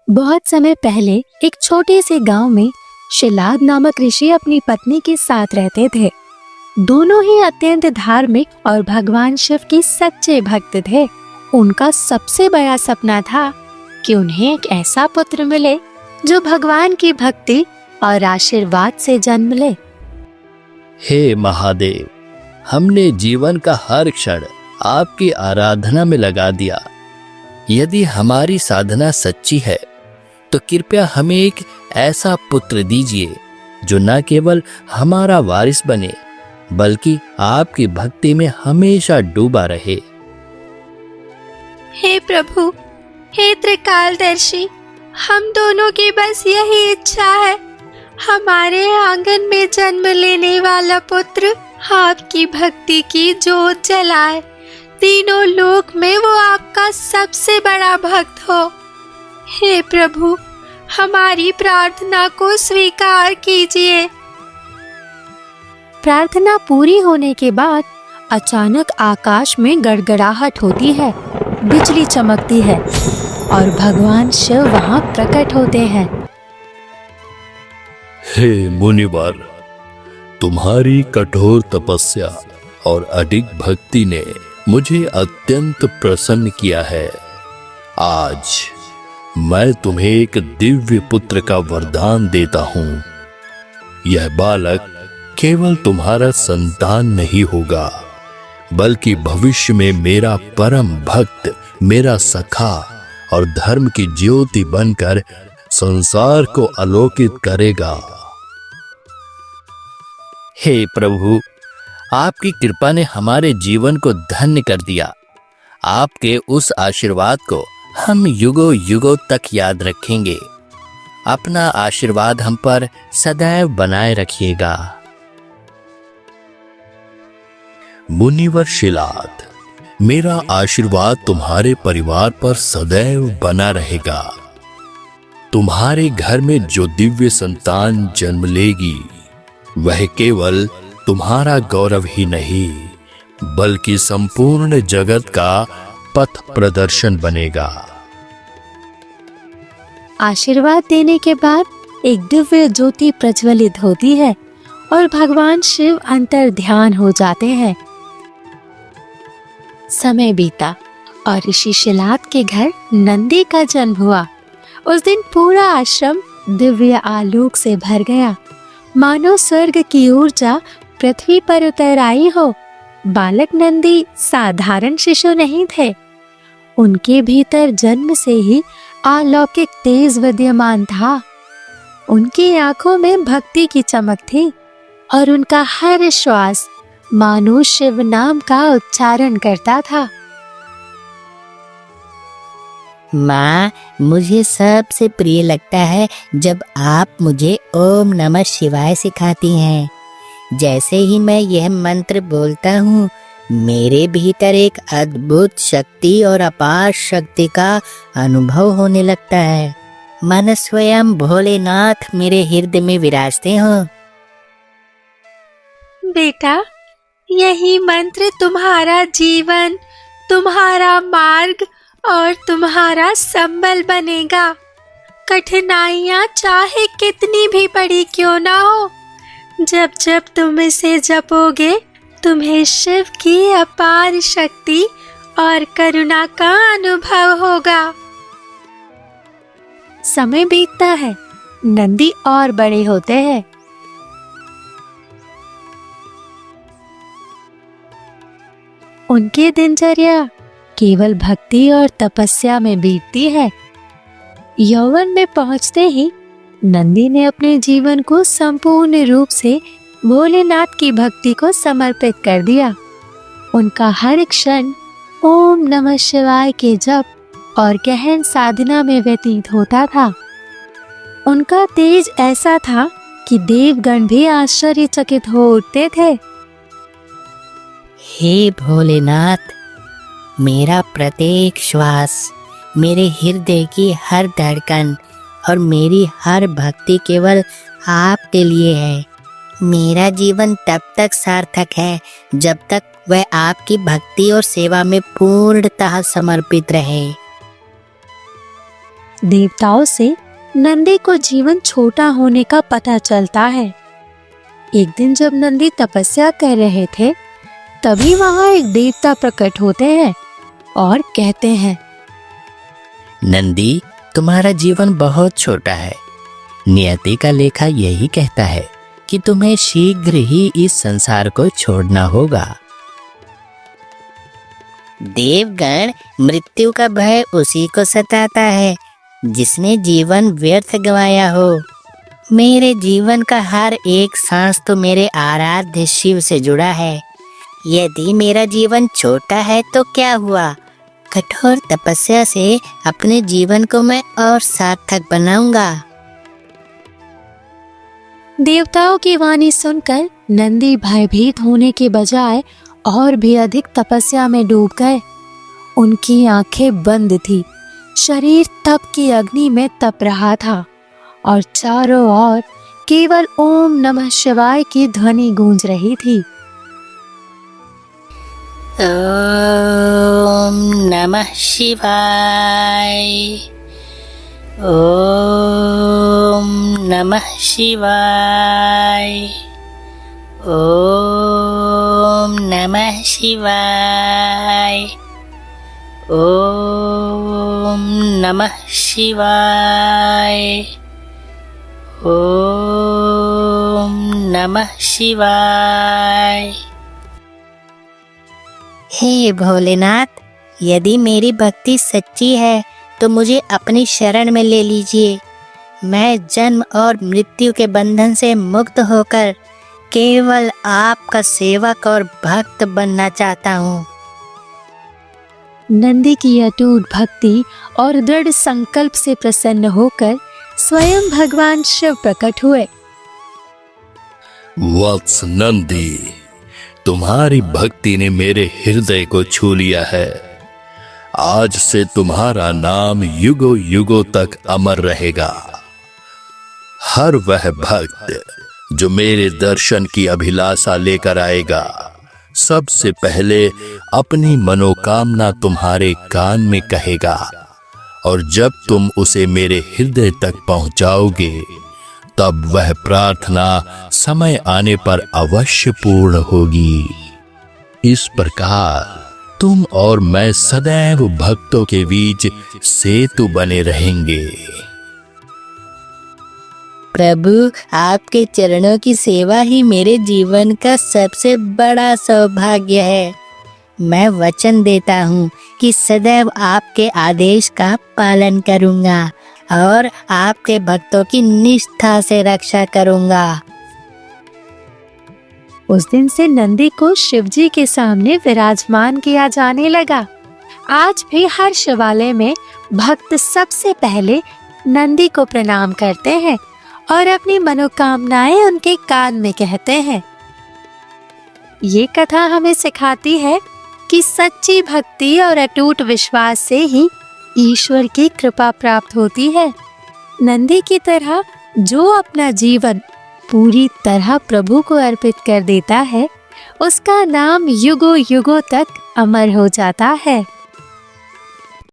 बहुत समय पहले एक छोटे से गांव में शिलाद नामक ऋषि अपनी पत्नी के साथ रहते थे। दोनों ही अत्यंत धार्मिक और भगवान शिव के सच्चे भक्त थे। उनका सबसे बड़ा सपना था कि उन्हें एक ऐसा पुत्र मिले जो भगवान की भक्ति और आशीर्वाद से जन्म ले। हे महादेव, हमने जीवन का हर क्षण आपकी आराधना में लगा दिया। यदि हमारी साधना सच्ची है तो कृपया हमें एक ऐसा पुत्र दीजिए जो न केवल हमारा वारिस बने बल्कि आपकी भक्ति में हमेशा डूबा रहे। हे प्रभु, हे त्रिकालदर्शी, हम दोनों की बस यही इच्छा है। हमारे आंगन में जन्म लेने वाला पुत्र आपकी भक्ति की जोत जलाए, तीनों लोक में वो आपका सबसे बड़ा भक्त हो। हे प्रभु, हमारी प्रार्थना को स्वीकार कीजिए। प्रार्थना पूरी होने के बाद अचानक आकाश में गड़गड़ाहट होती है, बिजली चमकती है और भगवान शिव वहां प्रकट होते हैं। हे मुनिवर, तुम्हारी कठोर तपस्या और अडिग भक्ति ने मुझे अत्यंत प्रसन्न किया है। आज मैं तुम्हें एक दिव्य पुत्र का वरदान देता हूँ। यह बालक केवल तुम्हारा संतान नहीं होगा बल्कि भविष्य में मेरा परम भक्त, मेरा सखा और धर्म की ज्योति बनकर संसार को आलोकित करेगा। हे प्रभु, आपकी कृपा ने हमारे जीवन को धन्य कर दिया। आपके उस आशीर्वाद को हम युगों युगों तक याद रखेंगे। अपना आशीर्वाद हम पर सदैव बनाए रखिएगा। मुनिवर शिलाद, मेरा आशीर्वाद तुम्हारे परिवार पर सदैव बना रहेगा। तुम्हारे घर में जो दिव्य संतान जन्म लेगी वह केवल तुम्हारा गौरव ही नहीं बल्कि संपूर्ण जगत का पथ प्रदर्शन बनेगा। आशीर्वाद देने के बाद एक दिव्य ज्योति प्रज्वलित होती है और भगवान शिव अंतर ध्यान हो जाते हैं। समय बीता और ऋषि शिलाद के घर नंदी का जन्म हुआ। उस दिन पूरा आश्रम दिव्य आलोक से भर गया, मानो स्वर्ग की ऊर्जा पृथ्वी पर उतर आई हो। बालक नंदी साधारण शिशु नहीं थे, उनके भीतर जन्म से ही अलौकिक तेज विद्यमान था। उनकी आंखों में भक्ति की चमक थी और उनका हर श्वास मानो शिव नाम का उच्चारण करता था। माँ, मुझे सबसे प्रिय लगता है जब आप मुझे ओम नमः शिवाय सिखाती हैं। जैसे ही मैं यह मंत्र बोलता हूँ, मेरे भीतर एक अद्भुत शक्ति और अपार शक्ति का अनुभव होने लगता है। मन स्वयं भोलेनाथ मेरे हृदय में विराजते हो। बेटा, यही मंत्र तुम्हारा जीवन, तुम्हारा मार्ग और तुम्हारा संबल बनेगा। कठिनाइयाँ चाहे कितनी भी बड़ी क्यों ना हो, जब जब तुम इसे जपोगे तुम्हें शिव की अपार शक्ति और करुणा का अनुभव होगा। समय बीतता है, नंदी और बड़े होते हैं। उनकी दिनचर्या केवल भक्ति और तपस्या में बीतती है। यौवन में पहुंचते ही नंदी ने अपने जीवन को संपूर्ण रूप से भोलेनाथ की भक्ति को समर्पित कर दिया। उनका हर क्षण ओम नमः शिवाय के जप और गहन साधना में व्यतीत होता था। उनका तेज ऐसा था कि देवगण भी आश्चर्यचकित हो उठते थे। हे भोलेनाथ, मेरा प्रत्येक श्वास, मेरे हृदय की हर धड़कन और मेरी हर भक्ति केवल आपके लिए है। मेरा जीवन तब तक सार्थक है जब तक वह आपकी भक्ति और सेवा में पूर्णतः समर्पित रहे। देवताओं से नंदी को जीवन छोटा होने का पता चलता है। एक दिन जब नंदी तपस्या कर रहे थे, तभी वहां एक देवता प्रकट होते हैं और कहते हैं, नंदी, तुम्हारा जीवन बहुत छोटा है। नियति का लेखा यही कहता है कि तुम्हें शीघ्र ही इस संसार को छोड़ना होगा। देवगण, मृत्यु का भय उसी को सताता है जिसने जीवन व्यर्थ गंवाया हो। मेरे जीवन का हर एक सांस तो मेरे आराध्य शिव से जुड़ा है। यदि मेरा जीवन छोटा है तो क्या हुआ? कठोर तपस्या से अपने जीवन को मैं और सार्थक बनाऊंगा। देवताओं की वाणी सुनकर नंदी भयभीत होने के बजाय और भी अधिक तपस्या में डूब गए। उनकी आंखें बंद थी, शरीर तप की अग्नि में तप रहा था और चारों ओर केवल ओम नमः शिवाय की ध्वनि गूंज रही थी। ओम नमः शिवाय। ओम नमः शिवाय। ओम नमः शिवाय। ओम नमः शिवाय। ओम नमः शिवाय। हे भोलेनाथ, यदि मेरी भक्ति सच्ची है तो मुझे अपनी शरण में ले लीजिए। मैं जन्म और मृत्यु के बंधन से मुक्त होकर केवल आपका सेवक और भक्त बनना चाहता हूँ। नंदी की अटूट भक्ति और दृढ़ संकल्प से प्रसन्न होकर स्वयं भगवान शिव प्रकट हुए। वत्स नंदी, तुम्हारी भक्ति ने मेरे हृदय को छू लिया है। आज से तुम्हारा नाम युगों युगों तक अमर रहेगा। हर वह भक्त जो मेरे दर्शन की अभिलाषा लेकर आएगा, सबसे पहले अपनी मनोकामना तुम्हारे कान में कहेगा, और जब तुम उसे मेरे हृदय तक पहुंचाओगे, तब वह प्रार्थना समय आने पर अवश्य पूर्ण होगी। इस प्रकार तुम और मैं सदैव भक्तों के बीच सेतु बने रहेंगे। प्रभु, आपके चरणों की सेवा ही मेरे जीवन का सबसे बड़ा सौभाग्य है। मैं वचन देता हूँ कि सदैव आपके आदेश का पालन करूँगा और आपके भक्तों की निष्ठा से रक्षा करूँगा। उस दिन से नंदी को शिवजी के सामने विराजमान किया जाने लगा। आज भी हर शिवालय में भक्त सबसे पहले नंदी को प्रणाम करते हैं और अपनी मनोकामनाएं उनके कान में कहते हैं। ये कथा हमें सिखाती है कि सच्ची भक्ति और अटूट विश्वास से ही ईश्वर की कृपा प्राप्त होती है। नंदी की तरह जो अपना जीवन पूरी तरह प्रभु को अर्पित कर देता है, उसका नाम युगों युगों तक अमर हो जाता है।